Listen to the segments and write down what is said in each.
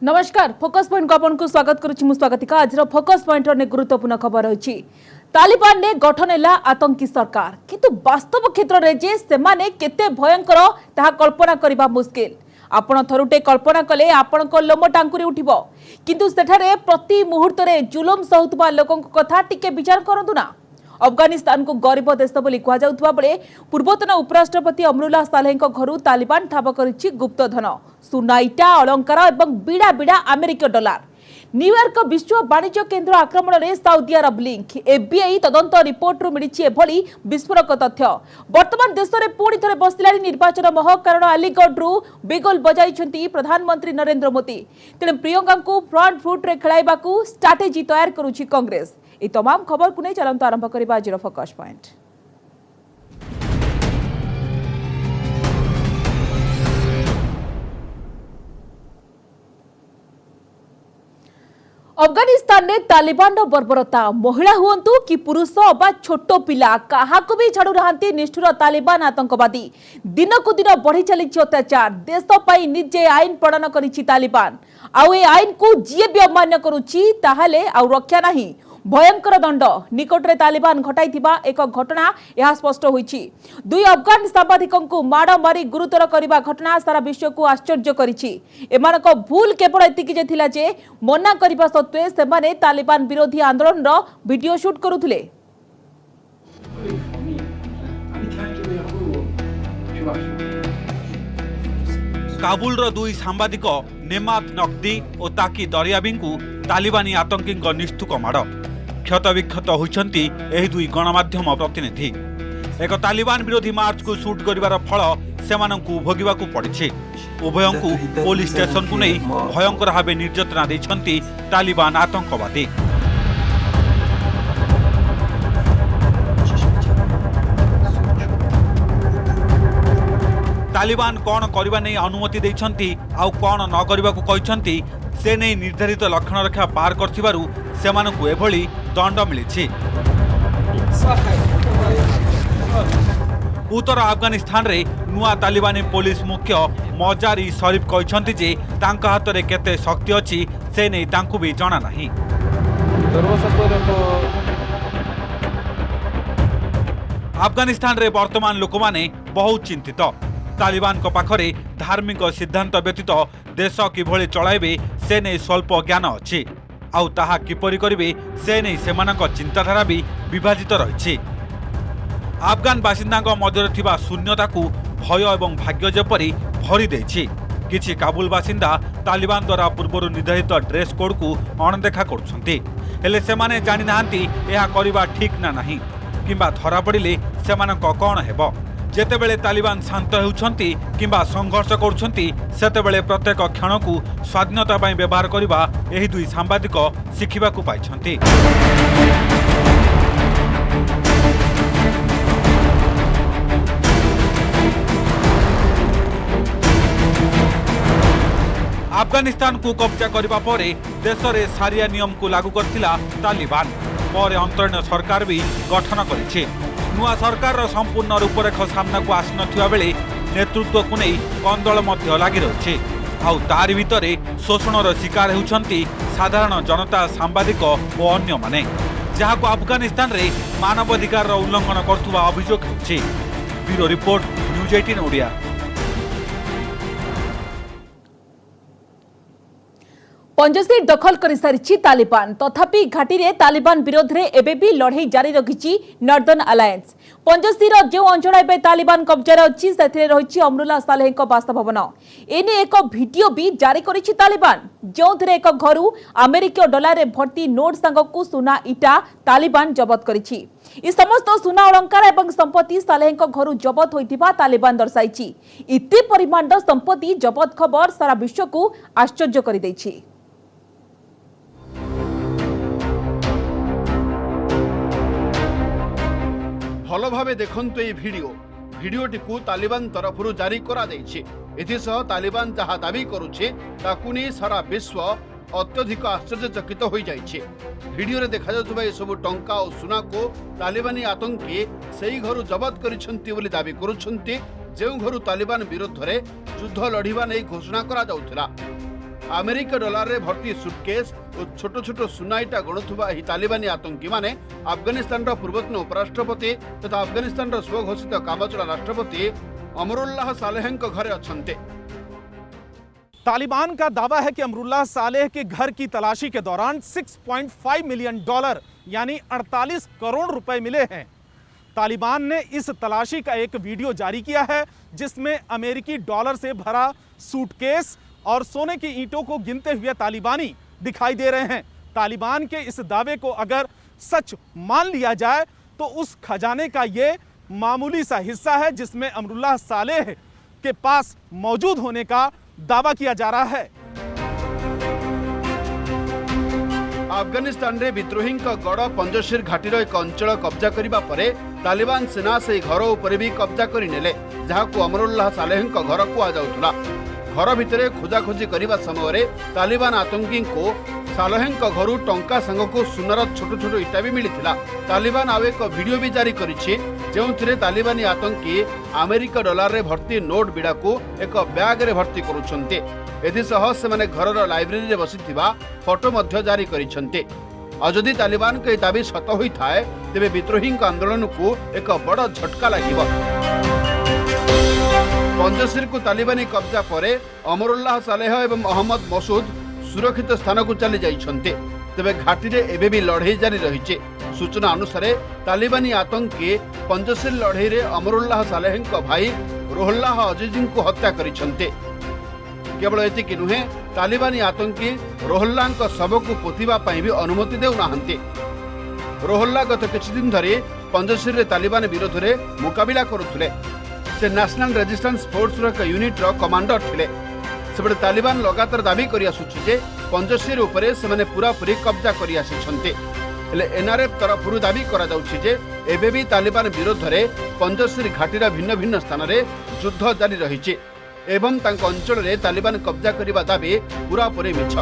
नमस्कार focus point को आपको स्वागत करुच्ची स्वागतिका आज फोकस पॉइंट ने गुरुत्वपूर्ण खबर रही तालिबान ने गठन है आतंकी सरकार किंतु वास्तव क्षेत्र में जे सेमाने केते भयंकर ताहा कल्पना करबा मुश्किल आपण थरुटे कल्पना कले आपण को लोम टांकुरी उठिबो किंतु सेठारे प्रति मुहूर्त रे जुलुम सहुतबा लोकन कथा टिके विचार करंतु ना। अफगानिस्तान को गरीब देश बोली कहुवा बेले पूर्वतन उपराष्ट्रपति अमरुल्लाह सालेह घर तालिबान ठाब कर गुप्त धन सुना इटा अलंकार और बीड़ा बीड़ा अमेरिकीय डॉलर। न्यूयॉर्क विश्व वाणिज्य केन्द्र आक्रमण में साउदी अरब लिंक एफबीआई तदंत रिपोर्ट मिली एभली विस्फोरक तथ्य। वर्तमान देश में पुणी थे बसला निर्वाचन मह कारण अलीगढ़ बेगल बजाई प्रधानमंत्री नरेंद्र मोदी तेणु प्रियंका को फ्रंट फुट रे खेलाइबा स्ट्राटेजी तैयार करुछि कांग्रेस। ये तमाम खबर को नहीं चलते आरंभ करबा आज फोकस पॉइंट। अफगानिस्तान में तालिबान बर्बरता महिला हुंतु कि पुरुष अबा छोट पिला क्या भी छाड़ू ना निष्ठुर तालिबान आतंकवादी दिन को दिन बढ़ी चली अत्याचार देश पाई निजे आईन प्रणयन करिछि तालिबान आउ ए आईन को जी भी अमान्य करुछि ताहाले आउ रक्षा नहीं भयंकर दंड निकट में तालिबान घटाई एक घटना यह स्पष्ट होईछि। दुई अफगान सांबादिकों माड़ मारी गुरुतर करने घटना सारा विश्व को आश्चर्य करिछि। एमानक भूल केवल एतिकी जे थिला जे मना करने सत्वे सेमाने तालिबान विरोधी आंदोलन वीडियो शूट करुथिले। काबुल दुई सांबादिक नेमात नकदी और ताकी दरियाबी को तालिबानी आतंकी निष्ठुक माड़ क्षतविक्षत होती यह दुई गणमाध्यम प्रतिनिधि। एक तालिबान विरोधी मार्च को शूट करिवार फल सेमानंकु भोगिबाकु पड़िछि। उभयंकु पुलिस स्टेशन को नहीं भयंकर भाव निर्यातना देछंती तालिबान आतंकवादी। तालिबान कौन करने नहीं अनुमति देछंती आउ कौन न करबाकू कहिसंती से नहीं निर्धारित लक्षण रेखा पार करथिबारु सेमानंकु एभली दंड मिलिछि। उत्तर अफगानिस्तान रे नुआ तालिबानी पुलिस मुख्य मजारी शरीफ कहिसंती जे तांका हाथ रे केते शक्ति अछि से नहीं तांकु भी जणा नाही। अफगानिस्तान रे वर्तमान लोक माने बहुत चिंतित। तालिबान को पाखरे धार्मिक सिद्धांत व्यतीत देश किभली चलाइबे से नहीं स्वल्प ज्ञान अच्छी आउ ताहा किपरि करिवे से नहीं सेमानक चिंताधारा भी विभाजित रही। अफगान बासिंदा मध्य थिबा शून्यता को भय एवं भाग्य जेपरी भरी देछि। किछि काबुल बासिंदा तालिबान द्वारा पूर्व निर्धारित ड्रेस कोड को अणदेखा करुछंती हेले सेमाने जानि नाहांती एहा करिबा ठीक ना नाही किंबा धरा पड़िले सेमानक कोन हेबो। जेतेबेले तालिबान शांत होउछंती किंबा संघर्ष करुछंती सेतेबेले प्रत्येक क्षण को स्वाधीनता पाई व्यवहार करिबा एही दुई सांबादिक शिखिबाकू पाइछंती। अफगानिस्तान को कब्जा करबा परे देश रे सारिया नियम को लागू करथिला तालिबान पर अंतरीण सरकार भी गठन करिछि। नुआ सरकार संपूर्ण रूपरेख सामना को आसी नथिबा बेले नेतृत्व को नहीं कंदल मध्य लागि रहिछि आउ तारि भितरे शोषणर शिकार हेउछंती साधारण जनता सांबादिक और अन्य माने जहाको अफगानिस्तान रे मानवाधिकार उल्लंघन करथुवा अभियोग हेउछि। Bureau report news 18 Odia. Panjshir दखल कर सारी तालिबान तथापि घाटी रे तालिबान विरोध रे एबे भी लड़ाई जारी रखिछि नॉर्दर्न अलायंस। पंजसीर जो अंचल एबे तालिबान कब्जा अच्छी से रही अमरुल्लाह सालेह बासभवन एने एक वीडियो भी जारी करिछि तालिबान जो एक घर अमेरिकीय डॉलर रे भर्ती नोट सांगकु सुना इटा तालिबान जबत करिछि। इ समस्त सुना अलंकार एवं संपत्ति सालेह घर जबत होइतिबा तालिबान दर्शाइछि। इते परिमाण संपत्ति जबत खबर सारा विश्व को आश्चर्य करि दैछि। भल भाव देखंतु ए भिडियोटी को तालिबान तरफ जारी करा दैछि। एथिसह तालिबान जहाँ दाबी करुछे ताकु नै सारा विश्व अत्यधिक आश्चर्यचकित हो जाइछे। भिडियो रे देखा जाउथबा ए सब टंका और सुना को तालिबानी आतंकी सेही घर जबत करिसंती बोली दाबी करुछंती। जो घर तालिबान विरुद्ध रे युद्ध लड़िबा नै घोषणा करा जाउथला अमेरिका डॉलर रे भर्ती सुटकेस और छोट छोट सुनाईटा गणुवा तालिबानी आतंकी माने अफगानिस्तान पूर्वतन उपराष्ट्रपति तथा अफगानिस्तान स्वघोषित कामचला राष्ट्रपति अमरुल्लाह सालेह घरे अच्छे। तालिबान का दावा है कि अमरुल्लाह सालेह के घर की तलाशी के दौरान 6.5 मिलियन डॉलर यानी 48 करोड़ रुपए मिले हैं। तालिबान ने इस तलाशी का एक वीडियो जारी किया है जिसमें अमेरिकी डॉलर से भरा सूटकेस और सोने की ईंटों को गिनते हुए तालिबानी दिखाई दे रहे हैं। तालिबान के इस दावे को अगर सच मान लिया जाए तो उस खजाने का ये मामूली सा हिस्सा है जिसमें अमरुल्लाह सालेह के पास मौजूद होने का दावा किया जा रहा है। अफगानिस्तान रे विद्रोही गड़ पंजशीर घाटीर एक अंचल कब्जा करने पर तालिबान सेना से घर उपर भी कब्जा करने जहां अमरुल्लाह सालेह घर कहुला। घर भितर खोजाखोजी करने समय तालिबान आतंकी को सालेह घर टंका सांग को सुनार छोट छोट इटा भी मिलता। तालिबान आउ एक वीडियो भी जारी करिछि जो तालिबानी आतंकी अमेरिका डॉलर रे भर्ती नोट बिड़ा को एक बैग रे भर्ती करुछन्ते। एथिसह से घर लाइब्रेरी रे बसिथिबा फोटो मध्य जारी करिछन्ते। अजदि तालिबान के दाबी सत होता है तेरे विद्रोही आंदोलन को एक बड़ झटका लगिब। पंजशीर को तालिबानी कब्जा पर अमरुल्लाह सालेह एवं अहमद मसूद सुरक्षित स्थान को चली जाइछन्ते। तेबे घाटी रे एबे भी लड़ाई जारी रही। सूचना अनुसार तालिबानी आतंकी पंजशीर लड़ाई रे अमरुल्लाह सालेह भाई रोहल्लाह अजीज को हत्या करिछन्ते। केवल एतिक नुहे तालिबानी आतंकी रोहल्ला शव को पोतिबा पई भी अनुमति देउनाहंती। रोहल्ला गत किछि दिन धरि पंजशीर तालिबान विरोध में मुकाबिला करुथुले। से नेशनल रेजिस्टेंस फोर्स रो एक यूनिट रो कमांडर थिले। सेबडे तालिबान लगातार दाबी करि आसुछि जे पंजशीर उपरे से पूरा पूरी कब्जा करि आसिछन्ते। हेले एनआरएफ तरफरु दाबी करा जाउछि जे एबे भी तालिबान विरोध में पंजशीर घाटीर भिन्न भिन्न स्थान रे युद्ध जारी रहिछि एवं तांको अंचल रे तालिबान कब्जा करिबा दाबी पूरा पूरी मिछ।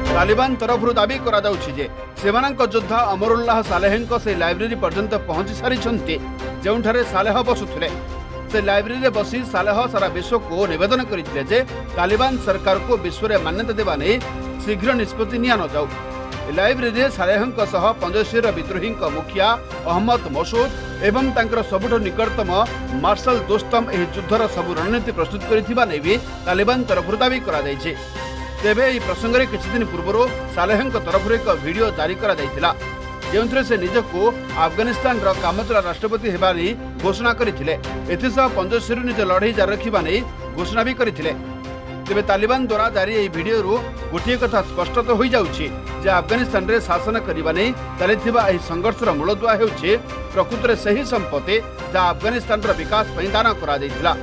तालिबान तरफरु दाबी करा जाउछि जे सेमानक योद्धा अमरुल्लाह सालेहଙ୍କ से लाइब्रेरी पर्यंत पहुंची सारिछन्ते जोंठारे सालेह बसुथिले। से लाइब्रेरी रे बसी सालेह सारा विश्व को निवेदन करिथिले जे तालिबान सरकार को विश्व रे मान्यता देबा नै शीघ्र निष्पत्ति निया न जाऊ। लाइब्रेरी रे सालेहଙ୍କ सह पंजशीर विद्रोही मुखिया अहमद मसूद एवं तांकर सबुठ निकटतम मार्शल दोस्तम एही युद्धर सब रणनीति प्रस्तुत करिथिबा नै भी तालिबान तरफरु दाबी करा जायछि। तेबे एही प्रसंग रे किछि दिन पूर्व सालेहଙ୍କ तरफरु एक वीडियो जारी करा जायतिला जोंथरे से निजको अफगानिस्तान रो कामचला राष्ट्रपति हेबानी घोषणा करिथिले। एथिसह पंजशीर निज लड़ाई जारी रखिबा नै घोषणा भी करिथिले। तेबे तालिबान द्वारा जारी एही वीडियो रु गोटिए कथा स्पष्ट तो होई जाउछि जे अफगानिस्तान रे शासन करिबा नै चलिथिबा एही संघर्षर मूलदुआ हेउछि प्रकृତରେ सही संपत्ति जा अफगानिस्तान रो विकास पई दान करा दैथिला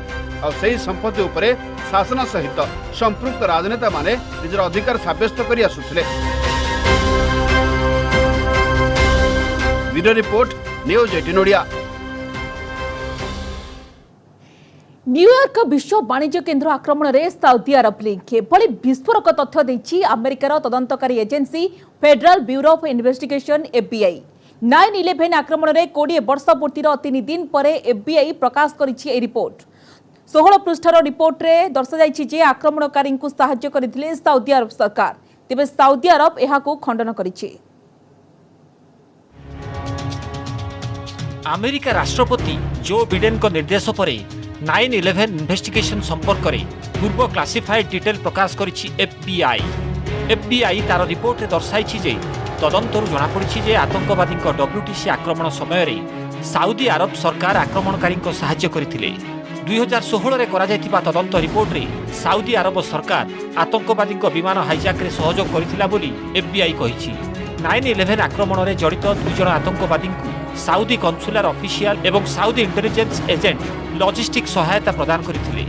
और सही संपत्ति उपरे शासन सहित संपृक्त राजनेता माने निजर अधिकार साब्यस्त करि आसुथिले। Video report news 18 Odia. New York विश्व वाणिज्य केन्द्र आक्रमण में साउदी अरब लिंक एभली विस्फोरक तथ्य देछि अमेरिकार तदंतकारी agency Federal Bureau of Investigation FBI. 9/11 आक्रमण में 20 वर्ष पूर्तिर 3 दिन पर एफबीआई प्रकाश करिछि रिपोर्ट। 16 पृष्ठार रिपोर्ट रे दर्शाଯାଇଛି जे आक्रमणकारी को सहायता करथिले साउदी अरब सरकार। तेबे साउदी अरब एहाकू खंडन करिछि। अमेरिका राष्ट्रपति जो बिडेन को निर्देश पर 9/11 इन्वेस्टिगेशन संपर्क में पूर्व क्लासिफाइड डिटेल प्रकाश करिछि एफबीआई। एफबीआई तार रिपोर्ट रे दर्शाइछि जे तदंतरु जଣାपड़िछि जे आतंकवादी डब्ल्यूटीसी आक्रमण समय रे साउदी अरब सरकार आक्रमणकारी को सहायता करथिले। 2016 रे करा जायतिबा तदंत रिपोर्ट रे साउदी अरब सरकार आतंकवादी विमान हाईजैक रे सहयोग करथिला बोली एफबीआई कहिछि। 9/11 आक्रमण में जड़ित 2 जण आतंकवादी साउदी कन्सुलार ऑफिशियल एवं साउदी इंटेलिजेंस एजेंट लॉजिस्टिक सहायता प्रदान करथिले।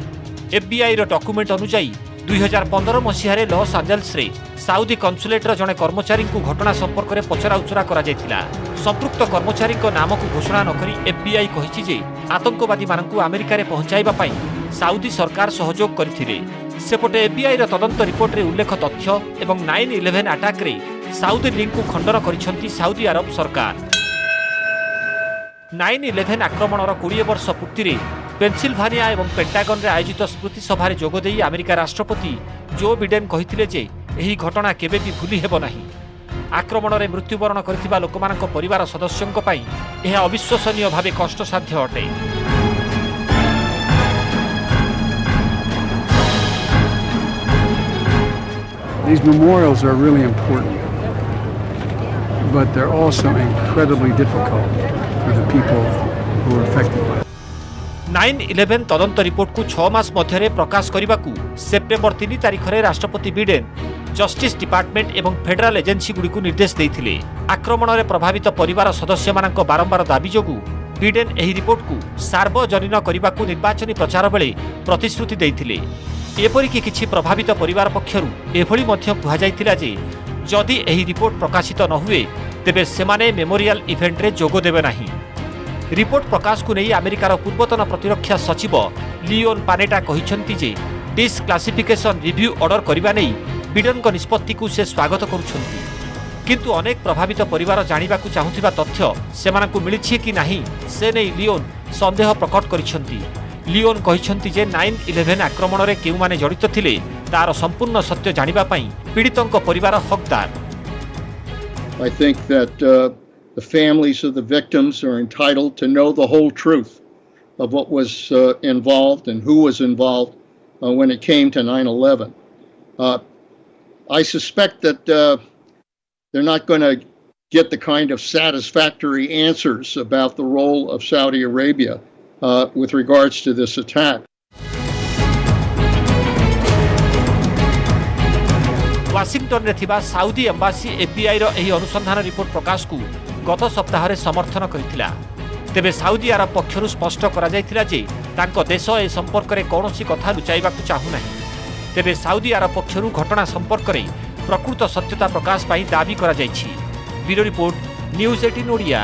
एफबीआई रो डॉक्यूमेंट अनुसार 2015 मसीह लॉस एंजेल्स रे साउदी कन्सुलेटर जड़े कर्मचारी को घटना संपर्क में पचराउचरा करा जायतिला। संपृक्त कर्मचारी नाम को घोषणा नकरी एफबीआई कहिछि जे आतंकवादी मानकु अमेरिका रे पहुंचाइबा पई साउदी सरकार सहयोग करथिले। सेपटे एफबीआई रो तदंत रिपोर्ट रे उल्लेख तथ्य एवं 9/11 अटैक रे साउदी लिंक को खंडन करिसंती साउदी अरब सरकार। 9/11 आक्रमणर 20 वर्ष पूर्ति पेनसिल्भानिया एवं पेंटागन रे आयोजित स्मृति सभा जोगदे अमेरिका राष्ट्रपति जो बिडेन कहिथिले जे एही घटना केबे भी भूली हेबो नाही। आक्रमण में मृत्युवरण करथिबा लोकमानक परिवार सदस्यंक पई एहा अविश्वसनीय भावे कष्टसाध्य अटे। These memorials are really important, but they're also incredibly difficult for the people who are affected by it. 9/11 तदंत रिपोर्ट को 6 मास मध्य प्रकाश करने को सेप्टेम्बर 3 तारिख में राष्ट्रपति बिडेन जस्टिस डिपार्टमेंट एवं फेडराल एजेंसी गुड़ी निर्देश देते। आक्रमण में प्रभावित परिवार सदस्य मानक बारंबार दाबी जोगु बिडेन एही रिपोर्ट को सार्वजनीन करने को निर्वाचनी प्रचार बेले प्रतिश्रुति देते। एपरिकी किछि प्रभावित परिवार पक्षरु एभली मध्य कुहाଯାଇଥିଲା जे जदि एही रिपोर्ट प्रकाशित न हुए तेबे सेमाने मेमोरियल इवेंट रे जोग देबे नाही। रिपोर्ट प्रकाश को नहीं अमेरिकार पूर्वतन प्रतिरक्षा सचिव लियोन पानेटा कहिसंती जे डिस्क्लासिफिकेशन रिव्यू ऑर्डर करबा नै बिडेन को निष्पत्ति को से स्वागत करुछंती, किंतु अनेक प्रभावित परिवार जानिबा को चाहुथिबा तथ्य सेमानकु मिलिछि कि नाही से नै लियोन संदेह प्रकट करिसंती। लियोन कहिसंती जे 9/11 आक्रमण रे केउ माने जड़ित थिले तार संपूर्ण सत्य जानिबा पई पीड़ितंक परिवार हकदार। I think that the families of the victims are entitled to know the whole truth of what was involved and who was involved when it came to 9/11. I suspect that they're not going to get the kind of satisfactory answers about the role of Saudi Arabia with regards to this attack. Washington रे थिबा Saudi embassy FBI रो एही अनुसंधान report प्रकाश को गत सप्ताह रे समर्थन करिथिला। तेबे साउदी अरब पक्षरु स्पष्ट करा जायथिला जे तांको देश ए संपर्क रे कोनोसी कथा लुचाइबा को चाहू नाही। तेबे साउदी अरब पक्षरु घटना संपर्क रे प्रकृत सत्यता प्रकाश पाई दाबी करा जायछि। Bureau report, news 18 Odia.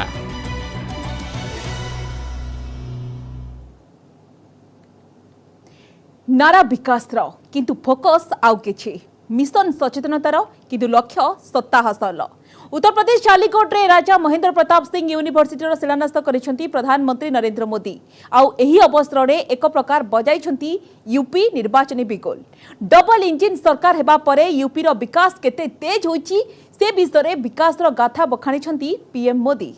नारा विकास किंतु फोकस आउ किछि मिशन सचेतनतार किंतु लक्ष्य सत्ता हासिल। उत्तर प्रदेश चालीकोट रे राजा महेंद्र प्रताप सिंह यूनिवर्सिटी शिलान्यास करिसेंती प्रधानमंत्री नरेंद्र मोदी। आउ एही अवसर रे एक प्रकार बजाइछंती यूपी निर्वाचनी बिगुल। डबल इंजिन सरकार हेबा परे यूपी रो विकास केते तेज होईची से विषय रे विकास रो गाथा बखाणिछंती पीएम मोदी।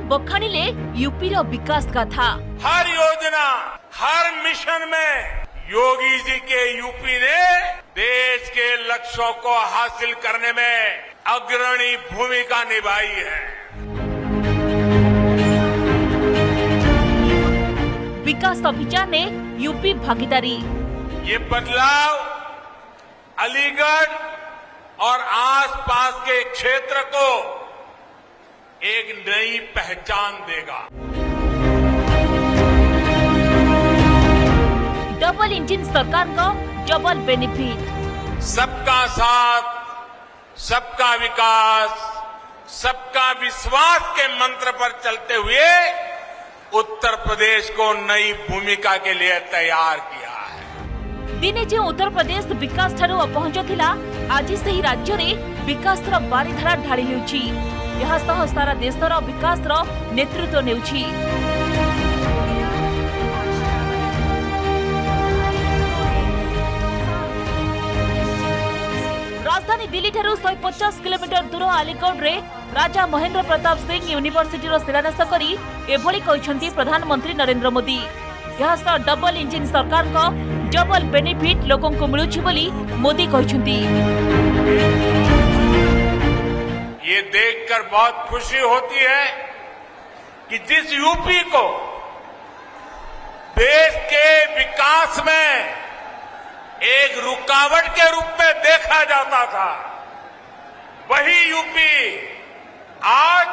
बखाणिले यूपी रो विकास गाथा। हर योजना, हर मिशन में योगी जी के यूपी ने देश के लक्ष्यों को हासिल करने में अग्रणी भूमिका निभाई है। विकास अभियान ने यूपी भागीदारी। ये बदलाव अलीगढ़ और आसपास के क्षेत्र को एक नई पहचान देगा। डबल इंजिन सरकार का डबल बेनिफिट। सबका साथ, सबका विकास, सबका विश्वास के मंत्र पर चलते हुए उत्तर प्रदेश को नई भूमिका के लिए तैयार किया है। दिने जो उत्तर प्रदेश विकास ठारू अपहंच थिला, आज से ही राज्य रे विकास रा बारीधारा ढाली हेउची। यह सारा देशर विकास नेतृत्व नेउछि। राजधानी दिल्ली ठारू 150 किलोमीटर दूर अलीगढ़ रे राजा महेंद्र प्रताप सिंह यूनिवर्सिटी शिलान्यास करी एभली कहिसंती प्रधानमंत्री नरेंद्र मोदी। यह डबल इंजिन सरकार का डबल बेनिफिट लोकों को मिलुछि बोली मोदी कहिसंती। ये देखकर बहुत खुशी होती है कि जिस यूपी को देश के विकास में एक रुकावट के रूप में देखा जाता था, वही यूपी आज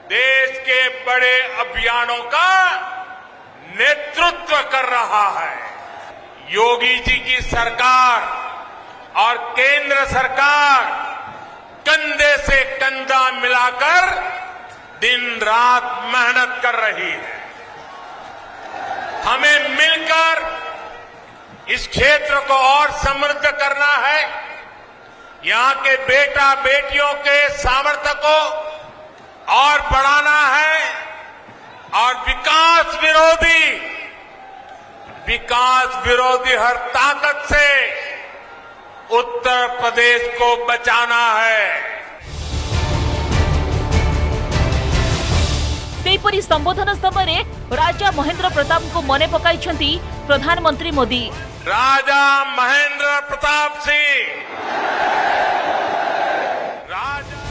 देश के बड़े अभियानों का नेतृत्व कर रहा है। योगी जी की सरकार और केंद्र सरकार कंधे से कंधा मिलाकर दिन रात मेहनत कर रही है। हमें मिलकर इस क्षेत्र को और समृद्ध करना है। यहां के बेटा बेटियों के सामर्थ्य को और बढ़ाना है और विकास विरोधी हर ताकत से उत्तर प्रदेश को बचाना है। सेहीपरि संबोधन समय राजा महेंद्र प्रताप को मने पकाइछंती प्रधानमंत्री मोदी। राजा महेंद्र प्रताप सिंह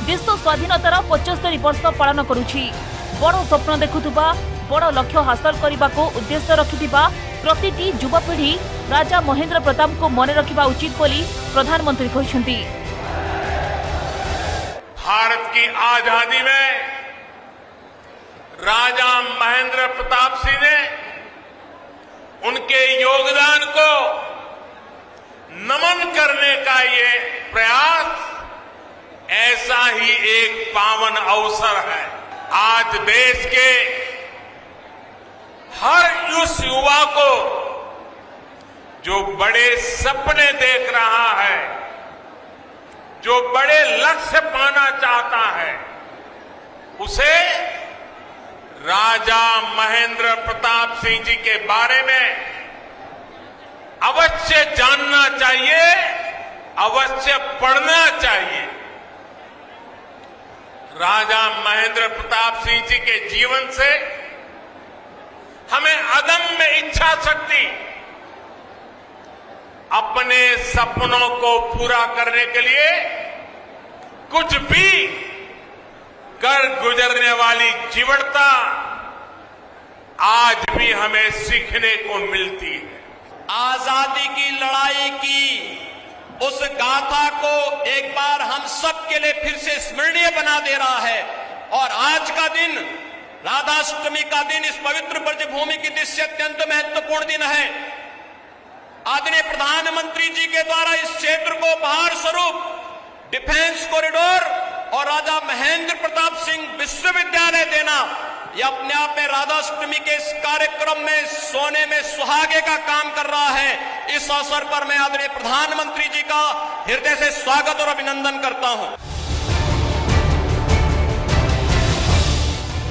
देश स्वाधीनतार 75 वर्ष पालन करुछि। बड़ स्वप्न देखुथुबा बड़ लक्ष्य हासिल करने को उद्देश्य रखिथिबा प्रतिटी युवपीढ़ी राजा महेंद्र प्रताप को मन रखिबा उचित बोली प्रधानमंत्री कहिसंती। भारत की आजादी में राजा महेंद्र प्रताप सिंह ने उनके योगदान को नमन करने का ये प्रयास ऐसा ही एक पावन अवसर है। आज देश के हर उस युवा को जो बड़े सपने देख रहा है, जो बड़े लक्ष्य पाना चाहता है, उसे राजा महेंद्र प्रताप सिंह जी के बारे में अवश्य जानना चाहिए, अवश्य पढ़ना चाहिए। राजा महेंद्र प्रताप सिंह जी के जीवन से हमें अदम्य इच्छा शक्ति, अपने सपनों को पूरा करने के लिए कुछ भी कर गुजरने वाली जीवटता आज भी हमें सीखने को मिलती है। आजादी की लड़ाई की उस गाथा को एक बार हम सब के लिए फिर से स्मरणीय बना दे रहा है। और आज का दिन, राधाष्टमी का दिन, इस पवित्र ब्रजभूमि की दृष्टि अत्यंत महत्वपूर्ण दिन है। आदरणीय प्रधानमंत्री जी के द्वारा इस क्षेत्र को उपहार स्वरूप डिफेंस कॉरिडोर और राजा महेंद्र प्रताप सिंह विश्वविद्यालय देना, यह अपने आप में राधाष्टमी के इस कार्यक्रम में सोने में सुहागे का काम कर रहा है। इस अवसर पर मैं आदरणीय प्रधानमंत्री जी का हृदय से स्वागत और अभिनंदन करता हूं।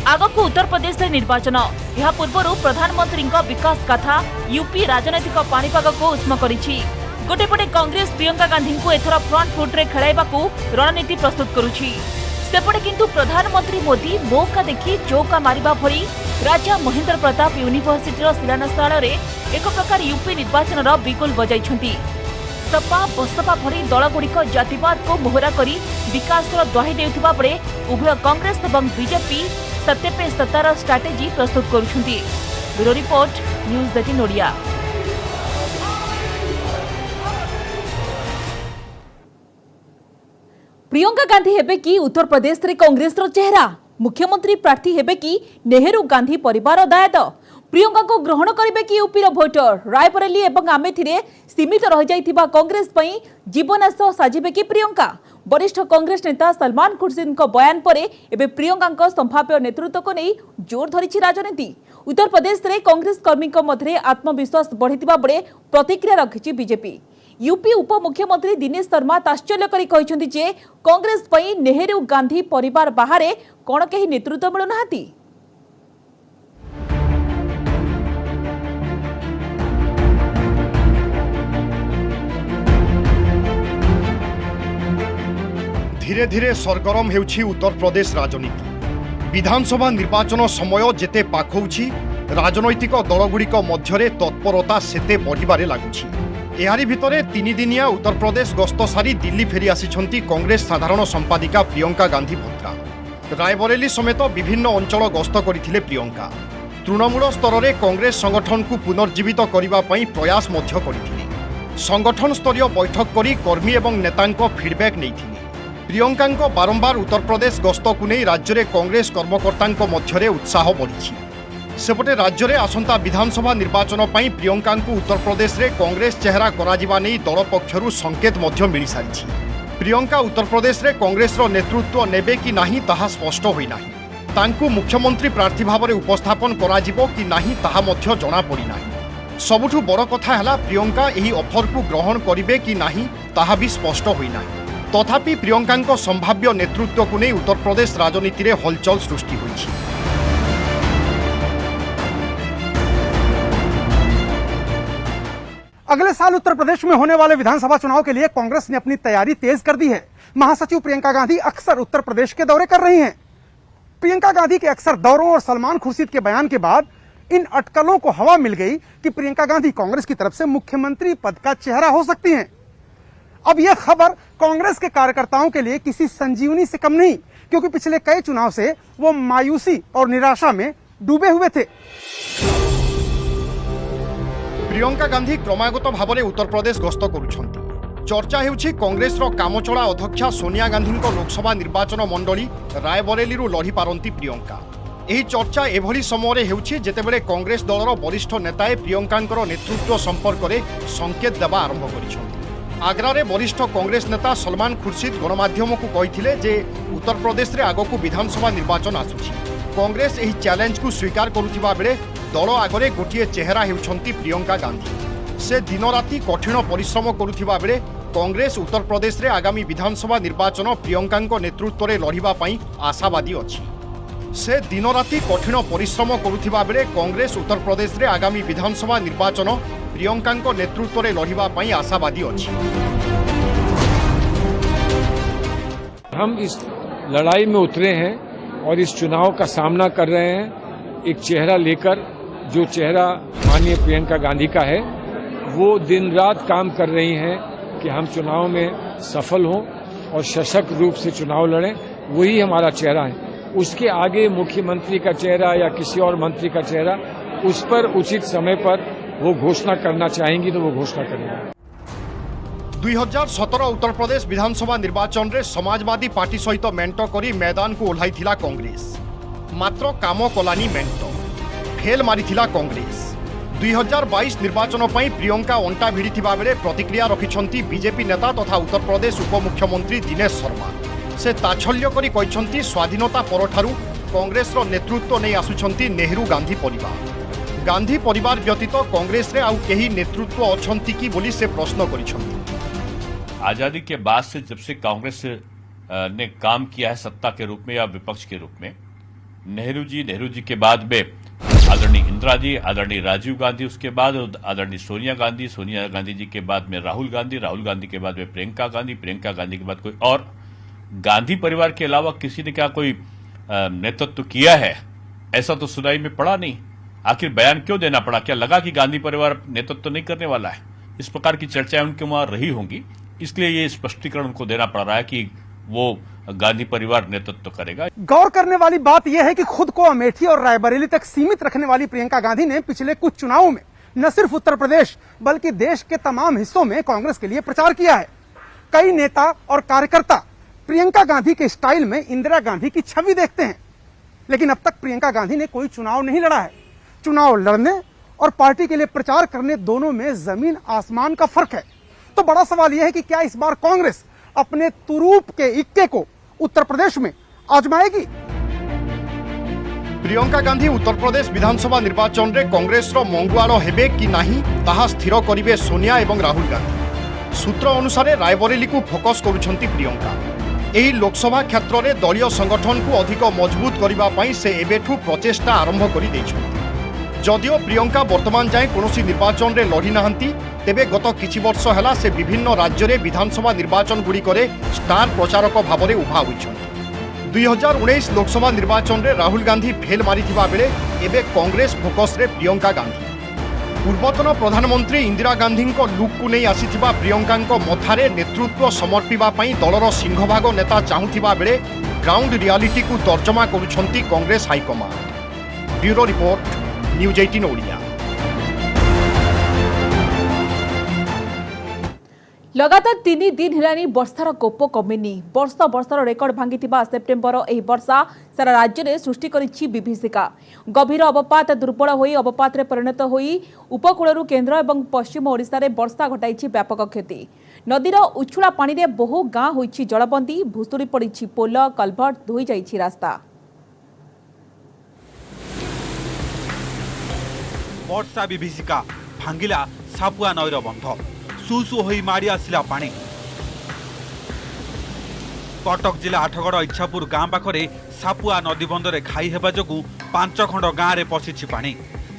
आगक उत्तर प्रदेश निर्वाचन, यह पूर्व प्रधानमंत्री विकास गाथा यूपी राजनैतिक पाणीपाग को उष्म करिछि। गोटेपटे कांग्रेस प्रियंका गांधी को एथर फ्रंट फुट रे खेलाइबाकू रणनीति प्रस्तुत करुछि। सेपटे किंतु प्रधानमंत्री मोदी मौका देखि चौका मारिबा भरी राजा महेंद्र प्रताप यूनिवर्सिटीर शिलान्यास स्थल एक प्रकार यूपी निर्वाचन बिगुल बजाइछंती। सपा बसपा भरी दलगुड़िक जातिवाद को मोहरा करी विकास दुहाई देउथिबा बेले उभय कांग्रेस और बीजेपी सत्य पे सत्तार स्ट्राटेजी प्रस्तुत करुछंती। Bureau report, news 18 Odia. Priyanka Gandhi हेबे कि उत्तर प्रदेश रे कांग्रेस चेहरा, मुख्यमंत्री प्रार्थी हेबे कि नेहरू गांधी परिवार दायित्व। प्रियंका को ग्रहण करेंगे कि यूपी भोटर रायबरेली और आमेठी सीमित रह जाइथिबा कांग्रेस पई जीवनाश साजिबे कि प्रियंका। वरिष्ठ कांग्रेस नेता सलमान खुर्शीद बयान पर एबे प्रियंका संभाव्य नेतृत्व को नहीं जोर धरी राजनीति। उत्तर प्रदेश में कांग्रेस कर्मी मध्य आत्मविश्वास बढ़िथिबा बेले प्रतिक्रिया रखिछि बीजेपी। यूपी उप मुख्यमंत्री दिनेश शर्मा ताश्चर्य करी कहिसेंति जे कांग्रेस पई नेहरू गांधी परिवार बाहर कोन केही नेतृत्व मिलु नाहांती। धीरे धीरे सरगरम हेउछि उत्तर प्रदेश राजनीति। विधानसभा निर्वाचन समय जेते पाखौछि राजनैतिक दलगुड़िक मध्यरे तत्परता सेते बढ़िबारे लागुछि। एहारी भितरे 3 दिनिया उत्तर प्रदेश गस्त सारी दिल्ली फेरी आसिछंती कांग्रेस साधारण संपादिका प्रियंका गांधी भद्रा। रायबरेली समेत विभिन्न अंचल गस्त करथिले प्रियंका। तृणमूल स्तर में कांग्रेस संगठन को पुनर्जीवित करबा पई प्रयास मध्य करथिले। संगठन स्तरीय बैठक करी कर्मी एवं नेतांको फीडबैक नैथिले। प्रियंका बारंबार उत्तर प्रदेश गस्त को नहीं राज्य में कांग्रेस कर्मकर्ता मध्य उत्साह बढ़ी। सेपटे राज्य में आसंता विधानसभा निर्वाचन पर प्रियंका को उत्तर प्रदेश में कांग्रेस चेहरा करा नहीं दल पक्षरु संकेत मिल सारी। प्रियंका उत्तर प्रदेश में कांग्रेस नेतृत्व नेबे कि नहीं ताहा स्पष्ट होई नाही। तांकु मुख्यमंत्री प्रार्थी भाव में उपस्थापन कराजिबो कि नाही ताहा मध्य जणा पड़ी नाही। सबुठु बड़ कथा है प्रियंका यही ऑफर को ग्रहण करिवे कि नाही ताहा भी स्पष्ट होई नाही। तथापि प्रियंका संभाव्य नेतृत्व को नहीं उत्तर प्रदेश राजनीति में हलचल सृष्टि होईछि। अगले साल उत्तर प्रदेश में होने वाले विधानसभा चुनाव के लिए कांग्रेस ने अपनी तैयारी तेज कर दी है। महासचिव प्रियंका गांधी अक्सर उत्तर प्रदेश के दौरे कर रही हैं। प्रियंका गांधी के अक्सर दौरों और सलमान खुर्शीद के बयान के बाद इन अटकलों को हवा मिल गई कि प्रियंका गांधी कांग्रेस की तरफ से मुख्यमंत्री पद का चेहरा हो सकती हैं। अब यह खबर कांग्रेस के कार्यकर्ताओं के लिए किसी संजीवनी से कम नहीं, क्योंकि पिछले कई चुनाव से वो मायूसी और निराशा में डूबे हुए थे। प्रियंका गांधी क्रमागत भाव में उत्तर प्रदेश गस्त करुछंती। चर्चा हेउछि कांग्रेस रो कामचला अध्यक्षा सोनिया गांधी लोकसभा निर्वाचन मंडली रायबरेली लढ़ी पारंती प्रियंका। यही चर्चा एभली समय हेउछि जेतेबेले कांग्रेस दलर वरिष्ठ नेताए प्रियंका नेतृत्व संपर्क में संकेत देवा आरंभ करिछंती। आग्रारे वरिष्ठ कांग्रेस नेता सलमान खुर्शीद गणमाध्यम को कहिथिले जे उत्तर प्रदेश रे आगकू विधानसभा निर्वाचन आसुछि। कांग्रेस यही चैलेंज को स्वीकार करुथिबा बेले दल आगरे गोटे चेहरा हेउछंती प्रियंका गांधी। से दिन राति कठिन परिश्रम करुथिबा बेले कांग्रेस उत्तर प्रदेश रे आगामी विधानसभा निर्वाचन प्रियंका नेतृत्व में लढ़िबा पई आशावादी अछि। से दिन राति कठिन परिश्रम करुथिबा बेले कांग्रेस उत्तर प्रदेश रे आगामी विधानसभा निर्वाचन प्रियंका नेतृत्व में लढ़िबा पई आशावादी अछि। हम इस लड़ाई में उतरे हैं और इस चुनाव का सामना कर रहे हैं एक चेहरा लेकर, जो चेहरा माननीय प्रियंका गांधी का है। वो दिन रात काम कर रही हैं कि हम चुनाव में सफल हों और सशक्त रूप से चुनाव लड़ें। वही हमारा चेहरा है। उसके आगे मुख्यमंत्री का चेहरा या किसी और मंत्री का चेहरा, उस पर उचित समय पर वो घोषणा करना चाहेंगी तो वो घोषणा करेंगे। 2017 उत्तर प्रदेश विधानसभा निर्वाचन रे समाजवादी पार्टी सहित मेंट करी मैदान को ओह्लाई थिला कांग्रेस। मात्र काम कलानी मेंट, फेल मारिथिला कांग्रेस। 2022 निर्वाचन पई प्रियंका अंटा भिड़िथिबा बेले प्रतिक्रिया रखिछंती बीजेपी नेता तथा उत्तर प्रदेश उपमुख्यमंत्री दिनेश शर्मा। से ताच्छल्य करी कहिछंती स्वाधीनता परठारु कांग्रेस रो नेतृत्व नहीं आसुछंती नेहरू गांधी परिवार। गांधी परिवार व्यतीत कांग्रेस रे आउ केही नेतृत्व अछंती कि बोली से प्रश्न करिछंती। आजादी के बाद से जब से कांग्रेस ने काम किया है सत्ता के रूप में या विपक्ष के रूप में, नेहरू जी के बाद में आदरणीय इंदिरा जी, आदरणीय राजीव गांधी, उसके बाद आदरणीय सोनिया गांधी जी के बाद में राहुल गांधी के बाद में प्रियंका गांधी के बाद कोई और गांधी परिवार के अलावा किसी ने क्या कोई नेतृत्व किया है ऐसा तो सुनाई में पड़ा नहीं। आखिर बयान क्यों देना पड़ा? क्या लगा कि गांधी परिवार नेतृत्व नहीं करने वाला है? इस प्रकार की चर्चाएं उनके वहां रही होंगी, इसलिए ये स्पष्टीकरण उनको देना पड़ रहा है कि वो गांधी परिवार नेतृत्व करेगा। गौर करने वाली बात यह है कि खुद को अमेठी और रायबरेली तक सीमित रखने वाली प्रियंका गांधी ने पिछले कुछ चुनावों में न सिर्फ उत्तर प्रदेश बल्कि देश के तमाम हिस्सों में कांग्रेस के लिए प्रचार किया है। कई नेता और कार्यकर्ता प्रियंका गांधी के स्टाइल में इंदिरा गांधी की छवि देखते हैं, लेकिन अब तक प्रियंका गांधी ने कोई चुनाव नहीं लड़ा है। चुनाव लड़ने और पार्टी के लिए प्रचार करने दोनों में जमीन आसमान का फर्क है। तो बड़ा सवाल यह है कि क्या इस बार कांग्रेस अपने तुरूप के इक्के को उत्तर प्रदेश में आजमाएगी? प्रियंका गांधी उत्तर प्रदेश विधानसभा निर्वाचन रे कांग्रेस रो मंगुआल हेबे कि नाही ताहा स्थिर करिवे सोनिया एवं राहुल गांधी। सूत्र अनुसार रायबरेली को फोकस करुछंती प्रियंका। एही लोकसभा क्षेत्र में दलीय संगठन को अधिक मजबूत करबा पई से एबेठू प्रचेष्टा आरंभ करि दैछंती। जदिओ प्रियंका वर्तमान जाए कौनसी निर्वाचन रे लड़ी नाहंती, तेबे गत किछि वर्ष हैला से विभिन्न राज्य रे विधानसभा निर्वाचन गुड़िकरे स्टार प्रचारक भाव में उभा होइछंती। 2019 लोकसभा निर्वाचन रे राहुल गांधी फेल मारिथिबा बेले एबे कांग्रेस फोकस रे प्रियंका गांधी। पूर्वतन प्रधानमंत्री इंदिरा गांधी लुक को नहीं आसीथिबा प्रियंका मथारे नेतृत्व समर्पिबा पई दलर सिंहभाग नेता चाहुथिबा बेले ग्राउंड रियालिटी को तर्जमा करुछंती Congress high command. Bureau report, news 18 Odia. लगातार 3 दिन हेलानी वर्षार कोप कमिनी। वर्षर रेकर्ड भांगी सेप्टेम्बर एही वर्षा सारा राज्य में सृष्टि करिछि विभीषिका। गभीर अवपात दुर्बल होई अवपात परिणत होई उपकूल केन्द्र और पश्चिम ओडिशा रे वर्षा घटाई व्यापक क्षति। नदीर उछुला पानी रे बहु गाँ होइछि जलबंदी, भुसुड़ी पड़ी पोल कलभर्ट, धोई जाइछि रास्ता। वर्षा विभीषिका भांगिला सापुआ नईर बंध सुसु होई माड़ी आसिला पानी। कटक जिला आठगड़ इच्छापुर गाँ पाखरे सापुआ नदीबंधरे खाई हेबा जोगु 5 खंड गाँव में पशिछि पानी।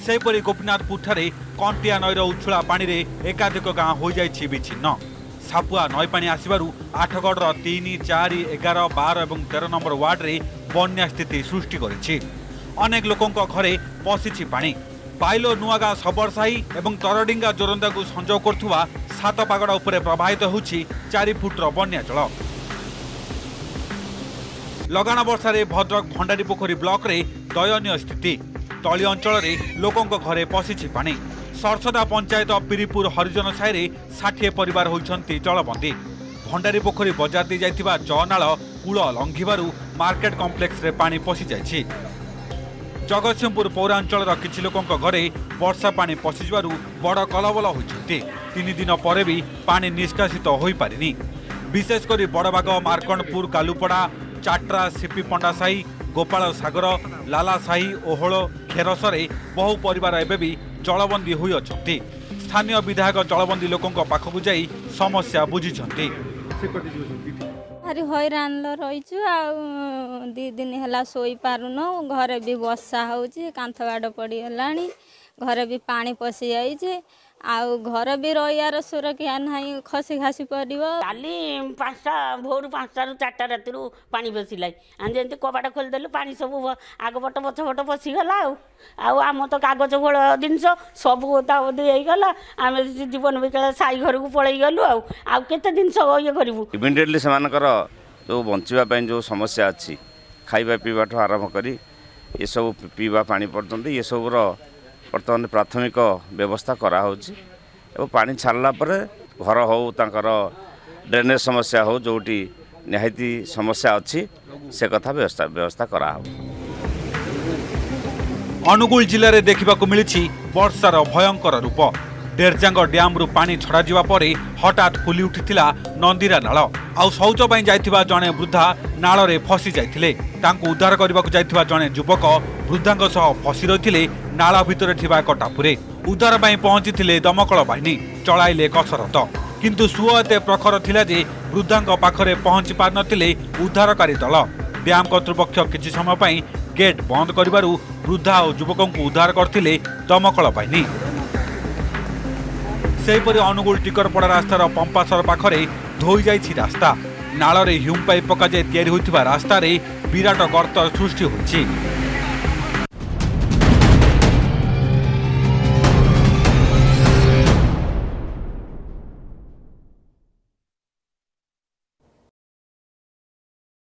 सेहीपरि गोपीनाथपुर ठारे कंटिया नईर उछुला पानी रे एकाधिक गाँ हो जाइछि विच्छिन्न। सापुआ नई पानी आसिबारु आठगड़ 3, 4, 11, 12 और 13 नंबर वार्ड रे बन्या स्थिति सृष्टि करिछि। अनेक लोकंक घरे पशिछि पानी। पाइलो नुआगा सबरसाही और तरडिंगा जोरंदा को संजोग करथुवा सात पागड़ा उपरे प्रवाहित होछि 4 फुटर बन्या जल। लगाण वर्षा रे भद्रक भंडारीपोखरी ब्लॉक रे दयनीय स्थिति। तली अंचल रे लोकंक घरे पशिछि पानी। सरसदा पंचायत पिरीपुर हरिजन साही रे 60 परिवार होइछन्ति जलबंदी। भंडारीपोखरी बजार दे जाइतिबा जनाळ कूल लंघिबारु मार्केट कॉम्प्लेक्स रे पानी पशि जाइछि। जगतसिंहपुर पौरांचल किछि लोकंक घरे वर्षा पानी पशिजिबारु बड़ कलबल होइछन्ति। 3 दिन पर भी पानी निष्कासित होई पारिनी। विशेषकर बड़बाग, मार्कंडपुर, कालुपड़ा, चाट्रा, सीपी पंडा साही, गोपाल सागर, लाला साही, ओहल, खेरसरे बहु परिवार एबे भी जलबंदी होई अछन्ति। स्थानीय विधायक जलबंदी लोकंक पाखकु जाई समस्या बुझिछन्ति। भारी हैरान रही 2 दिन है शोई पारुन। घरे भी वर्षा होची, कांथ बाड़ पड़गला, घरे भी पानी पशि जाइए। आउ घर भी रही सुरक्षा ना, खसी खासी पड़। काली 5टा भोर 5टा ରୁ 4ଟା ରାତିରୁ पानी पशिला। जमी कबाट खोलीदेलु पानी सब आगपट पछपट पशिगला। आम तो कागज खोल जिनस सब ओदा ओदी होगला। आम जीवन विकल साई घर को पलि गलु। आते जिन ये करूँ इमिडिएटली से जो बचापी जो समस्या अच्छी खाଇବା पीवा ठू आरंभ करी ये सब पीवा पानी पर्यंत ये सब बर्तमान प्राथमिक व्यवस्था कराहोची। पानी छाड़ला घर हो ड्रेनेज समस्या हो जोटी निहायती समस्या अच्छी से कथा व्यवस्था कराहो। अनुगुल जिले में देखा मिली वर्षार भयंकर रूप। डेरजांग डैम रु पानी छड़ा जिबा परे हठात फुली उठिथिला नंदीरा नाଳ। आउ शौच ପାଇଁ ଯାଇଥିବା ଜଣେ ବୃଦ୍ଧା ନାଳରେ ଫସି ଯାଇଥିଲେ। ତାଙ୍କୁ ଉଦ୍ଧାର କରିବାକୁ ଯାଇଥିବା ଜଣେ ଯୁବକ ବୃଦ୍ଧାଙ୍କ ସହ ଫସି ରହିଥିଲେ ନାଳ ଭିତରେ ଥିବା ଏକ ଟାପୁରେ। ଉଦ୍ଧାର ପାଇଁ ପହଞ୍ଚିଥିଲେ ଦମକଳ ବାହିନୀ, ଚଳାଇଲେ କସରତ। କିନ୍ତୁ ସୁଅ ଏତେ ପ୍ରଖର ଥିଲା ଯେ ବୃଦ୍ଧାଙ୍କ ପାଖରେ ପହଞ୍ଚି ପାରିନଥିଲେ ଉଦ୍ଧାରକାରୀ ଦଳ। ଡ୍ୟାମ କର୍ତ୍ତୃପକ୍ଷ କିଛି ସମୟ ପାଇଁ गेट बंद करिबारु वृद्धा और युवकଙ୍କୁ उद्धार करथिले दमकल बाहिनी। सेहीपरि अनुगुल टिकरपड़ा रास्तार पंपासर पाखरे धोई जाइछि रास्ता। नाଳରେ ह्यूम पाइप पकाଯାଇ ତିଆରି ହୋଇଥିବା ରାସ୍ତାରେ ବିରାଟ ଗର୍ତ୍ତ ସୃଷ୍ଟି ହୋଇଛି।